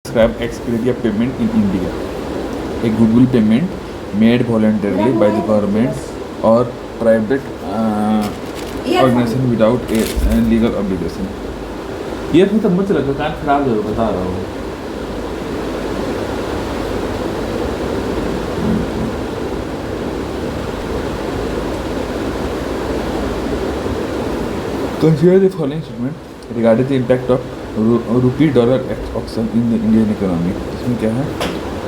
Describe Expedia payment in India. A goodwill payment made voluntarily by the government or private organization without a legal obligation. ये फिर तो मुझे लगा कान खराब है बता रहा हूँ. Consider the following statement regarding the impact of rupee-dollar auction in the Indian economy. इसमें क्या है?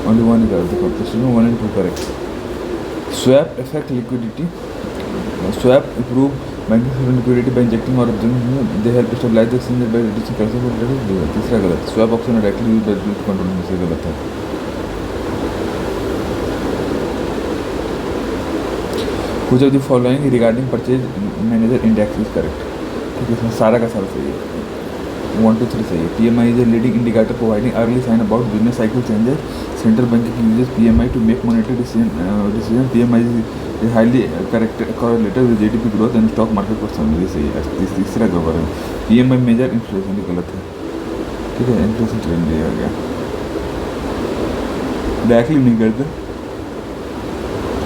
Only one is correct. Question 1 and 2 correct. Swap affect liquidity. Swap improve banking system liquidity by injecting or absorbing. They help stabilize the exchange by reducing currency volatility. तीसरा गलत. Swap option are directly used by the control में से गलत है. Which of the following regarding purchase manager index is correct? ठीक है, इसमें सारा का सारा सही है. 1 2 3 सही है. PMI is a leading indicator providing early sign about business cycle changes. Central bank uses PMI to make monetary decision. PMI is highly correlated with GDP growth and stock market performance. ये सही है. तीसरा गड़बड़ है. PMI major inflation, ये गलत है. ठीक है, इन्फ्लेशन ट्रेंड दिया गया डायरेक्टली नहीं करते.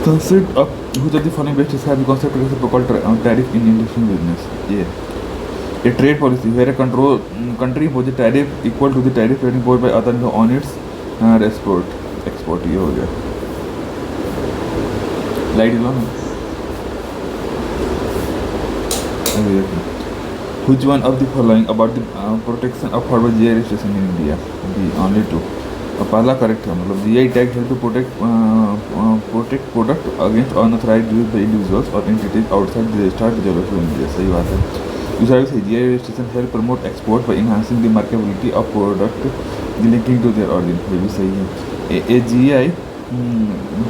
Concept of which of the following best describe the concept of so-called tariff in international business? Yeah. A trade policy where a country imposes a tariff equal to the tariff rate imposed by other on its export. ये हो गया. Light लो ना. Which one of the following about the protection of forward GI registration in India? The only two. पहला correct है. मतलब GI tag help to protect product against unauthorized use by individuals और entities outside the registered geography of India. सही बात है. दूसरा से GI registration help promote export by enhancing the marketability of product linking to their origin. ये भी सही है. A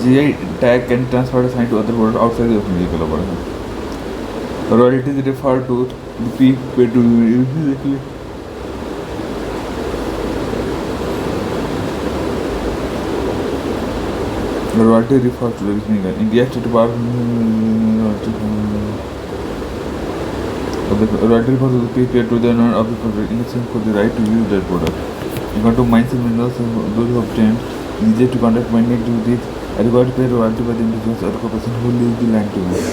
GI tag can transfer assign to other product outside the India के बड़ा है. Royalties refer to the fee paid to royalty refers to the India State Department. Royalty refers to the fee paid to the owner of the product in exchange for the right to use that product. You got to mines and minerals, those who obtained easier to conduct mining duties are required to pay royalty by the individuals or the person who leaves the land to them.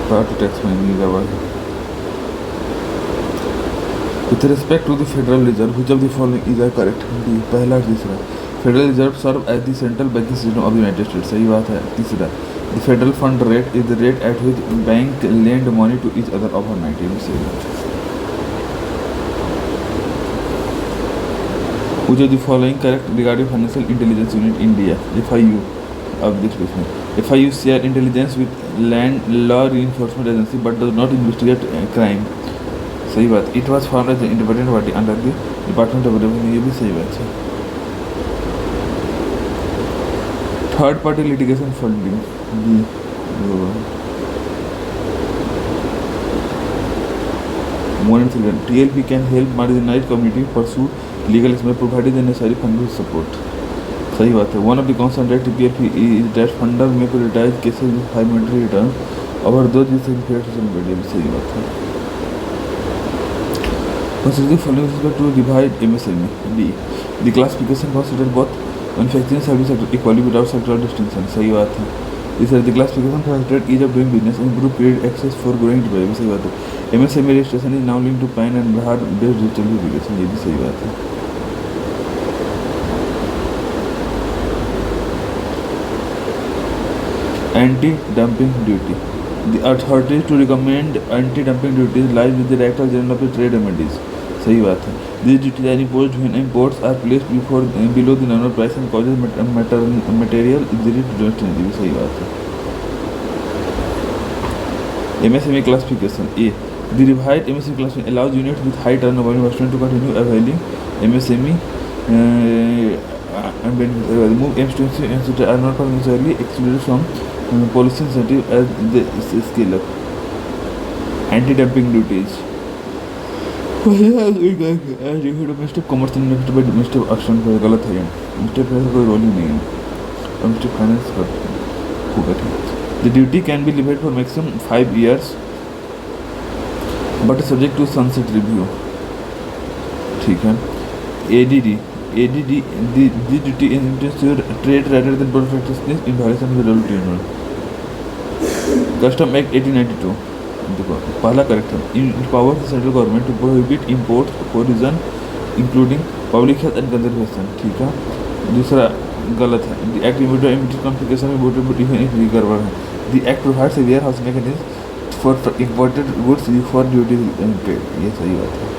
Prior to tax mining level. With respect to the Federal Reserve, which of the following is correct? The पहला तीसरा. Federal reserve serve as the central banking system of the United States. सही बात है. तीसरा, the federal fund rate is the rate at which bank lend money to each other overnight. ये भी सही बात है. Which of the following correct regarding financial intelligence unit India? FIU of this question. FIU share intelligence with land law enforcement agency but does not investigate crime. सही बात. It was formed as an independent body under the Department of Revenue. ये भी सही बात है. Third party litigation funding. TLP can help marginalized community pursue legal expense provided the necessary funding support. सही बात है. One of the concerns that TLP is that funder may prioritize cases with high monetary returns over those with fair social media. सही बात है. Consider the following with respect to divide MSME. D. The classification consider both manufacturing service sector equally without sectoral distinction. सही बात है. इस the classification for ease of doing business improve create access for growing divide. भी सही बात है. MSME registration is now linked to PAN and Aadhaar based digital verification. ये भी सही बात है. Anti dumping duty. The authorities to recommend anti dumping duties lies with the director general of the trade remedies. सही बात है. These duties are imposed when imports are placed below the normal price and causes material injury to domestic. भी सही बात है. MSME classification. A. The revised MSME classification allows units with high turnover investment to continue availing MSME and remove aims to are not necessarily excluded from policy incentive as they scale up. Anti-dumping duties. Domestic commerce invest by domestic option गलत है. Domestic finance कोई role ही नहीं है. Domestic finance होगा. ठीक. The duty can be limited for maximum 5 years but subject to sunset review. ठीक है. ADD. ADD, the duty intends to trade rather than protectionist in violation of the WTO. Custom Act 1892. देखो पहला correct है, empowers the central government to prohibit imports for reason including public health and conservation. ठीक है. दूसरा गलत है. The act immediate complication में voted but even if गड़बड़ है. The act provides a warehouse mechanism for imported goods for duty trade. ये सही बात है.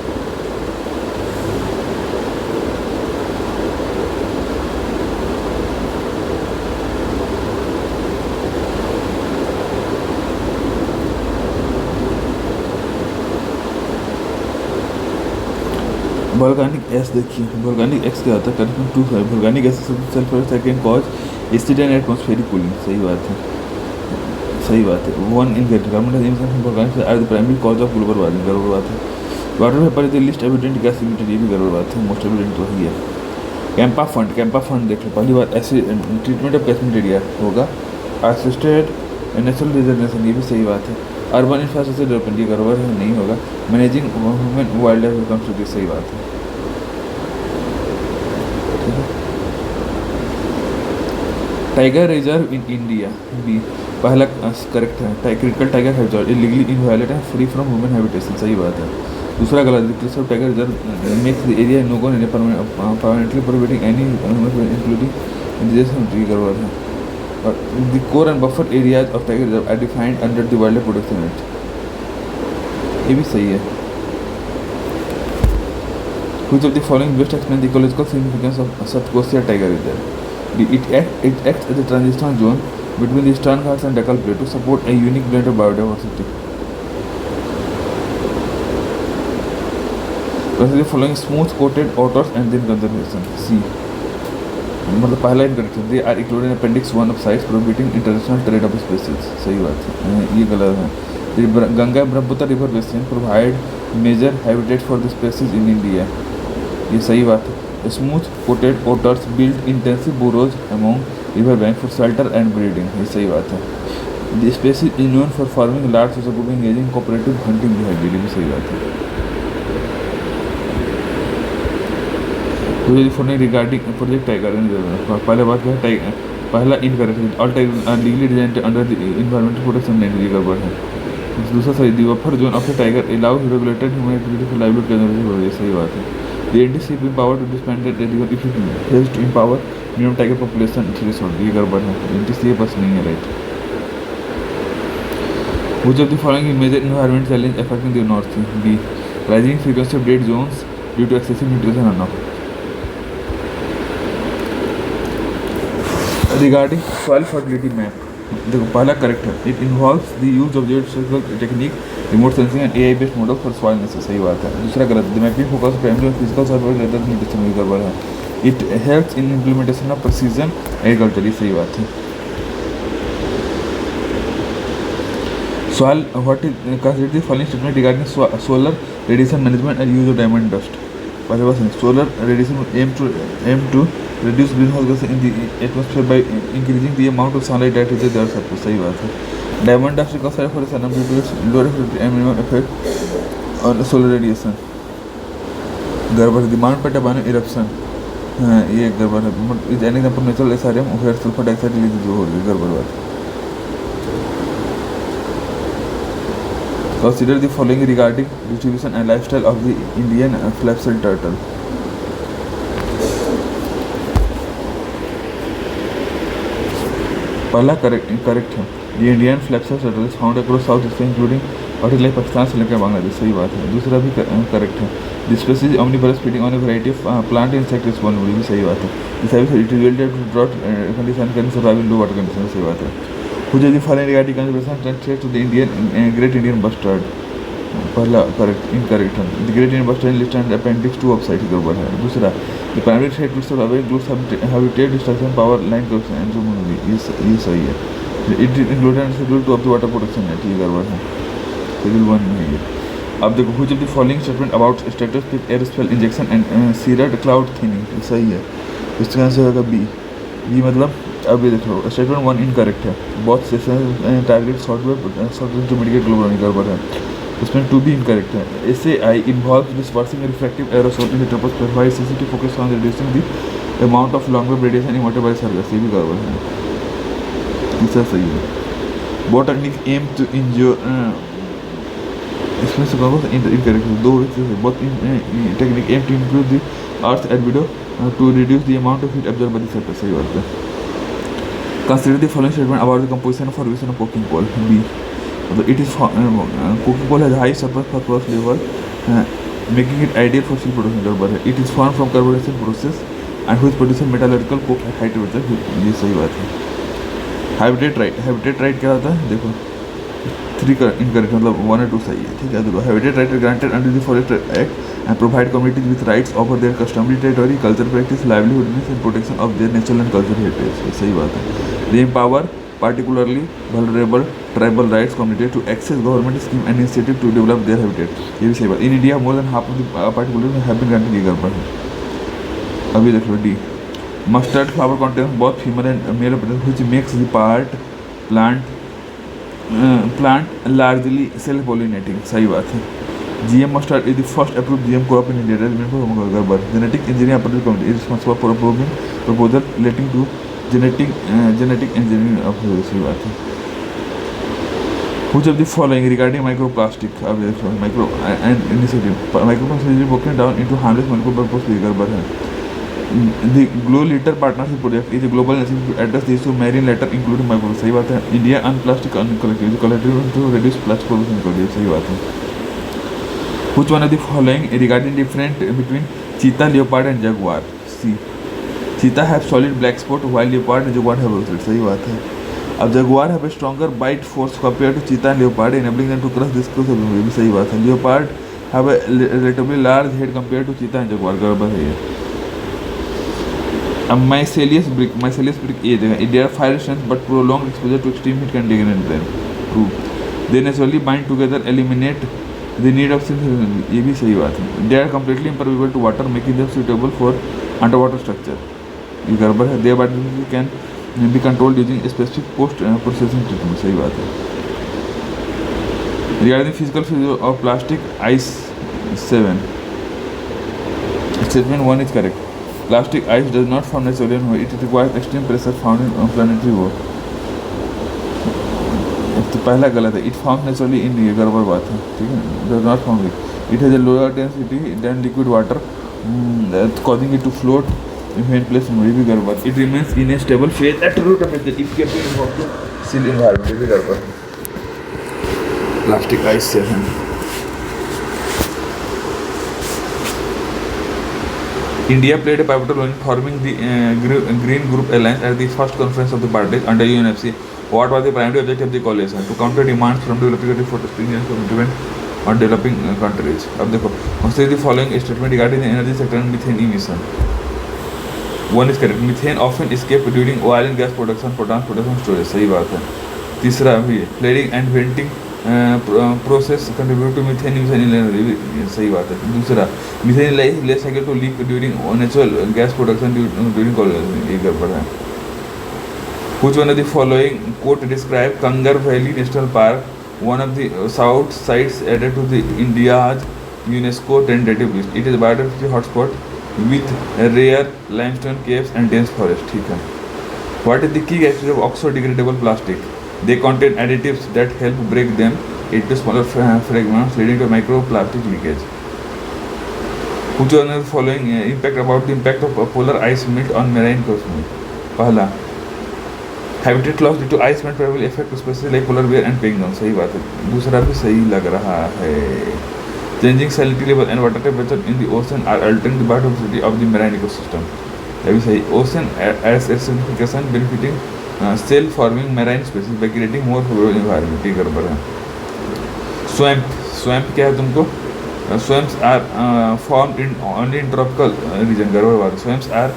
वोल्केनिक एस देखिए, वोल्केनिक एक्स क्या होता है, condition 2 volcanic ash self second cause acid and atmospheric cooling. सही बात है, सही बात है. One in carbon dioxide volcanic are the primary cause of global warming. गड़बड़ बात है. Water vapour is the least evident gas limited. ये भी गड़बड़ बात है, मोस्ट एविडेंट तो ही है. कैंपा फंड देख लो, पहली बार ऐसे ट्रीटमेंट ऑफ कैचमेंट एरिया होगा. असिस्टेड नेचुरल रिजर्वेशन, ये भी सही बात है. अर्बन इंफ्रास्ट्रक्चर डेवलपमेंट, ये गड़बड़ है, नहीं होगा. Managing human wild life comes, सही बात है. Tiger reserve in India B पहला करेक्ट है. Critical tiger habitat illegally inviolate and free from human habitation. सही बात है. दूसरा गलत. Reserve tiger reserve makes the area no go in permanently prohibiting any including indigenous. गड़बड़ है. और the core and buffer areas of tiger reserve are defined under the wild life protection act. ये भी सही है. Which of the following best explain the ecological significance of Sapkosia tiger reserve? It acts as a transitional zone between the Eastern Ghats and Deccan Plateau to support a unique blend of biodiversity. Consider the following smooth coated otters and then conservation. C. मतलब पहला incorrect है. They are included in Appendix 1 of sites prohibiting international trade of species. सही बात है, ये गलत है. The Ganga Brahmaputra river basin provide major habitat for the species in India. ये सही बात है. Smooth coated otters build intensive burrows among river bank for shelter and breeding. ये सही बात है. The species is known for farming large social group engaging cooperative hunting behaviour. भी सही बात है. रिगार्डिंग प्रोजेक्ट टाइगर, पहले बात है पहला incorrect. All tiger are legally designed under the environmental protection act. ये गड़बड़ है. दूसरा सही. The buffer zone of the tiger allows regulated human activity for livelihood conservation. ये सही बात है. The NTC will empower to disband the river if it fails to empower minimum tiger population threshold. ये गड़बड़ है. NTC बस नहीं है. Right. Which of the following is major environment challenge affecting the North? B. Rising frequency of dead zones due to excessive nutrition runoff. Regarding soil fertility map, देखो पहला correct है. It involves the use of geostatistical technique, remote sensing and AI based model for soil analysis. सही बात है. दूसरा गलत. The mapping focus primarily on physical survey rather than nutrition. भी गड़बड़ है. It helps in implementation of precision agriculture. ये सही बात है. Soil what is considered the following statement regarding solar radiation management and use of diamond dust. पहले बात है. Solar radiation aim to reduce greenhouse gas in the atmosphere by increasing the amount of sunlight that reaches the earth's surface. सही बात है. Diamond dust का side for sun due to its low reflective and minimum effect on solar radiation. गड़बड़. Demand पर turbine eruption, हाँ ये गड़बड़ है. Is an example natural SRM where sulphur dioxide release जो हो रही है. गड़बड़ बात. Consider the following regarding distribution and lifestyle of the Indian flapshell turtle. पहला करेक्ट है. The Indian flapshell turtle is found across South Asia including countries like Pakistan, Sri Lanka, Bangladesh. सही बात है. दूसरा भी करेक्ट है. The species is omnivorous, feeding on a variety of plant insect responsibility. भी सही बात है. The service it is well adapted to drought condition can survive in low water conditions. सही बात है. Which is the following regarding conservation and threat to the Great Indian Bustard? पहला incorrect है. The Great Indian Bustard list and Appendix 2 of site. गड़बड़ है. दूसरा the primary threat to survive includes habitat destruction, power line corruption and zoology. ये सही है. It is included in Schedule 2 of the Water Protection Act. ये गड़बड़ है. Schedule 1 नहीं है. अब देखो which of the following statement about stratospheric aerosol injection and cirrus cloud thinning. ये सही है. इसका आंसर होगा B. ये मतलब अब ये देखो स्टेटमेंट 1 इनकरेक्ट है. बहुत session target software to mitigate global warming. गड़बड़ है. इसमें टू भी इनकरेक्ट है. SAI involves dispersing refractive aerosol in the troposphere while CCT focus on reducing the amount of long wave radiation emitted by surface. ये भी गड़बड़ है. तीसरा सही है. What technique aim to injure इसमें से कौन सा इनकरेक्ट है? दो बहुत technique aim to improve the earth albedo to reduce the amount of heat absorb by the surface. सही बात है. Consider the following statement about the composition of formation of coking coal. B मतलब it is coking coal has high surface phosphorus level making it ideal for steel production. गड़बड़ है. It is form from carbonation process and which produce metallurgical coke at high temperature. ये सही बात है. Habitat right क्या होता है? देखो 3 इनकरेक्ट मतलब 1 और 2 सही है. ठीक है. देखो habitat right granted under the forest act and provide communities with rights over their customary territory culture practice livelihoodness and protection of their natural and cultural heritage. ये सही बात है. They empower particularly vulnerable tribal rights community to access government scheme and initiative to develop their habitat. ये भी सही बात. In India more than half of the particularly have been granted. ये गड़बड़ है. अभी देख लो D. Mustard flower contains both female and male reproduction which makes the plant largely self-pollinating. सही बात है. GM mustard is the first approved GM crop in India. गड़बड़. Genetic engineering approved committee is responsible for approving proposal relating to genetic engineering of. सही बात है. Which of the following regarding microplastic? अब देखो micro and initiative. Microplastic is broken down into harmless multi-purpose. गड़बड़ है. The Glow Litter Partnership Project is a global initiative to address the issue of marine litter including microplastic. सही बात है. India Unplastic Collective to reduce plastic pollution. सही बात है. Which one of the following regarding difference between cheetah, leopard and jaguar? C. Cheetah have solid black spot while leopard and jaguar have rosette. सही बात है. अब jaguar have a stronger bite force compared to cheetah and leopard, enabling them to crush discus. ये भी सही बात है. Leopard have a relatively large head compared to cheetah and jaguar. गड़बड़ है ये. अब mycelius brick ये देखा. They are fire resistant but prolonged exposure to extreme heat can degrade them. True. They naturally bind together, eliminate the need of ये भी सही बात है. They are completely impermeable to water, making them suitable for underwater structure. ये गड़बड़ है. Their biodiversity can be controlled using specific post processing treatment. सही बात है. Regarding physical physiology of plastic, ice 7. Statement 1 is correct. Plastic ice does not form naturally on Earth. It requires extreme pressure found in planetary core. तो पहला गलत है. It forms naturally in ये गड़बड़ बात है. ठीक है. Does not form it. It has a lower density than liquid water, causing it to float when placed in. ये भी गड़बड़. It remains in a stable phase at room temperature. It can be involved to seal environment. ये भी गड़बड़. Plastic ice 7. India played a pivotal role in forming the Green Group Alliance at the first conference of the parties under UNFCCC. What was the primary objective of the coalition? To counter demands from developing countries for stringent commitment on developing countries. अब देखो, consider the following statement regarding the energy sector and methane emission. 1 is correct. Methane often escape during oil and gas production, transportation, storage. सही बात है. तीसरा भी flaring and venting process contribute to methane emission in energy. सही बात है. दूसरा methane less likely to leak during natural gas production during coal. ये गड़बड़ है. Which one of the following quote describe Kangar Valley National Park, one of the south sites added to the India's UNESCO tentative list? It is a biodiversity hotspot with rare limestone caves and dense forest. ठीक है. What is the key characteristic of oxo-degradable plastic? They contain additives that help break them into smaller fragments, leading to microplastic leakage. Which one of the following impact of polar ice melt on marine ecosystem? पहला habitat loss due to ice melt probably affect species like polar bear and penguin. सही बात है. दूसरा भी सही लग रहा है. Changing salinity level and water temperature in the ocean are altering the biodiversity of the marine ecosystem. ये भी सही. Ocean acidification benefiting self-forming marine species by creating more favorable environment. ये गड़बड़ है. Swamp क्या है तुमको? Swamps are formed in only in tropical region. गड़बड़ बात. Swamps are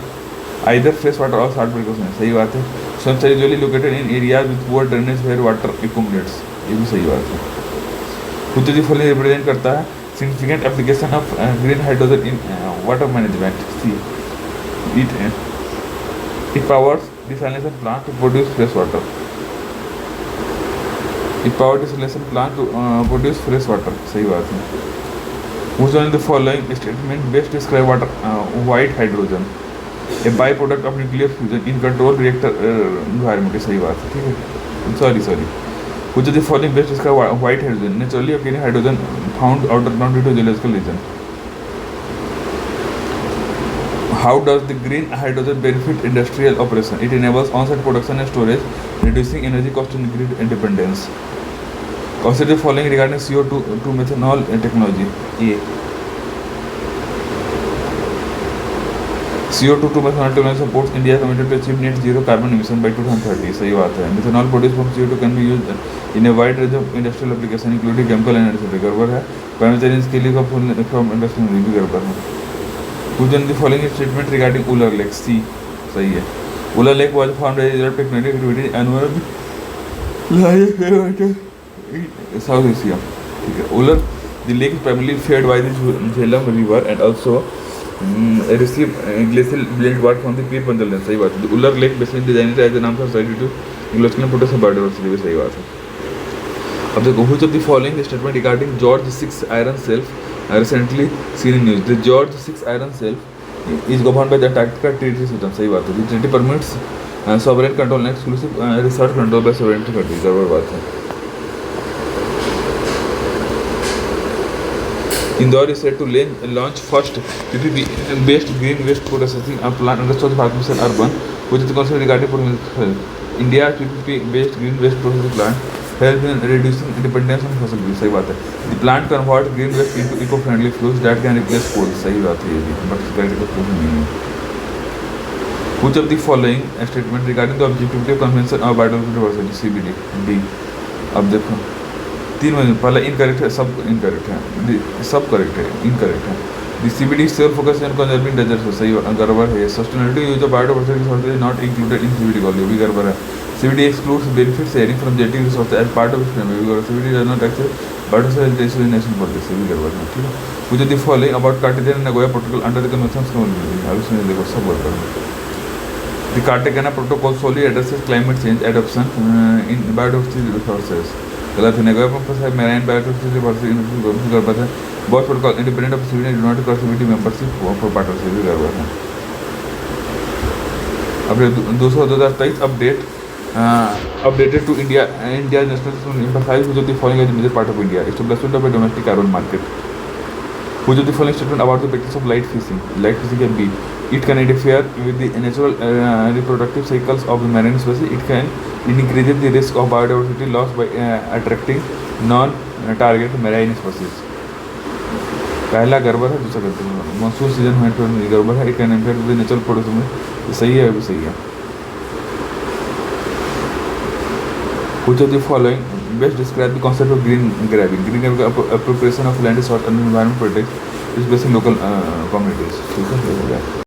either fresh water or salt precursors. सही बात है. Swamps are usually located in areas with poor drainage where water accumulates. ये भी सही बात है. कुछ जो फल रिप्रेजेंट करता है significant application of green hydrogen in water management. See, it powers desalination plant to produce fresh water. A power desalination plant to produce fresh water. सही बात है. Which one of the following statement best describe water white hydrogen? A byproduct of nuclear fusion in controlled reactor environment. सही बात है. ठीक है. Sorry. Which of the following best describe white hydrogen? Naturally occurring hydrogen found underground due to geological reason. How does the green hydrogen benefit industrial operation? It enables on-site production and storage, reducing energy cost and grid independence. Consider the following regarding CO2 to methanol technology. A. CO2 to methanol technology supports India committed to achieve net zero carbon emission by 2030. सही बात है. Methanol produced from CO2 can be used in a wide range of industrial applications, including chemical and energy. गड़बड़ है. Climate change के लिए from industrial भी गड़बड़ है. Which one of the following statement regarding Uller Lake? C. सही है. Uller Lake was found as a result of tectonic activity and one of the South Asia. ठीक है. Uller, the lake is primarily fed by the Jhelum river and also receive glacial blend water from the Pir Panjal. सही बात है. The Uller Lake basically designed as the name of society to ecological protection biodiversity. सही बात है. अब देखो, which of the following statement regarding George VI iron shelf recently seen in news? The George VI iron shelf is governed by the Antarctica Treaty System. सही बात है. The treaty permits sovereign control and exclusive research control by sovereign countries. गड़बड़ बात है. Indore is said to launch first PPP-based green waste processing plant under Swachh Bharat Mission Urban, which is considered regarding for India PPP-based green waste processing plant helps in reducing dependence on fossil fuels. सही बात है. The plant converts green waste into eco-friendly fuels that can replace coal. सही बात है ये भी, but practical proof नहीं है. Which of the following statement regarding the objectivity of convention of biodiversity CBD? D. अब देखो, तीन में पहला इनकरेक्ट है, सब इनकरेक्ट है, सब करेक्ट है, इनकरेक्ट है. The CBD still focus on conserving desert. सही गड़बड़ है. Sustainability use of biodiversity resources is not included in CBD goal. ये भी गड़बड़ है. CBD excludes benefits sharing from jetting resources as part of its framework. CBD does not accept biodiversity designation for this. ये भी गड़बड़ है. ठीक है. Which of the following about Cartagena and Nagoya protocol under the conventions community? अब इसमें देखो सब गड़बड़ है. The Cartagena protocol solely addresses climate change adoption in biodiversity resources. गलत है. नगोया पर है मैराइन बायोडाइवर्सिटी वर्सेस गड़बड़ है. Both protocol independent of CBD do not require CBD membership for partnership भी गड़बड़ है. अब 2023 updated to India national emphasize which of the following is a major part of India. Establishment of a domestic carbon market. Which of the following statement about the practice of light fishing? Light fishing can be, it can interfere with the natural reproductive cycles of the marine species. It can increase the risk of biodiversity loss by attracting non-target marine species. पहला गड़बड़ है, दूसरा गड़बड़ है. Monsoon season में गड़बड़ है. It can interfere with natural production में सही है, अभी सही है. Which of the following best describe the concept of green grabbing? Green grabbing appropriation of land is sought and environment protects is based in local communities. ठीक है.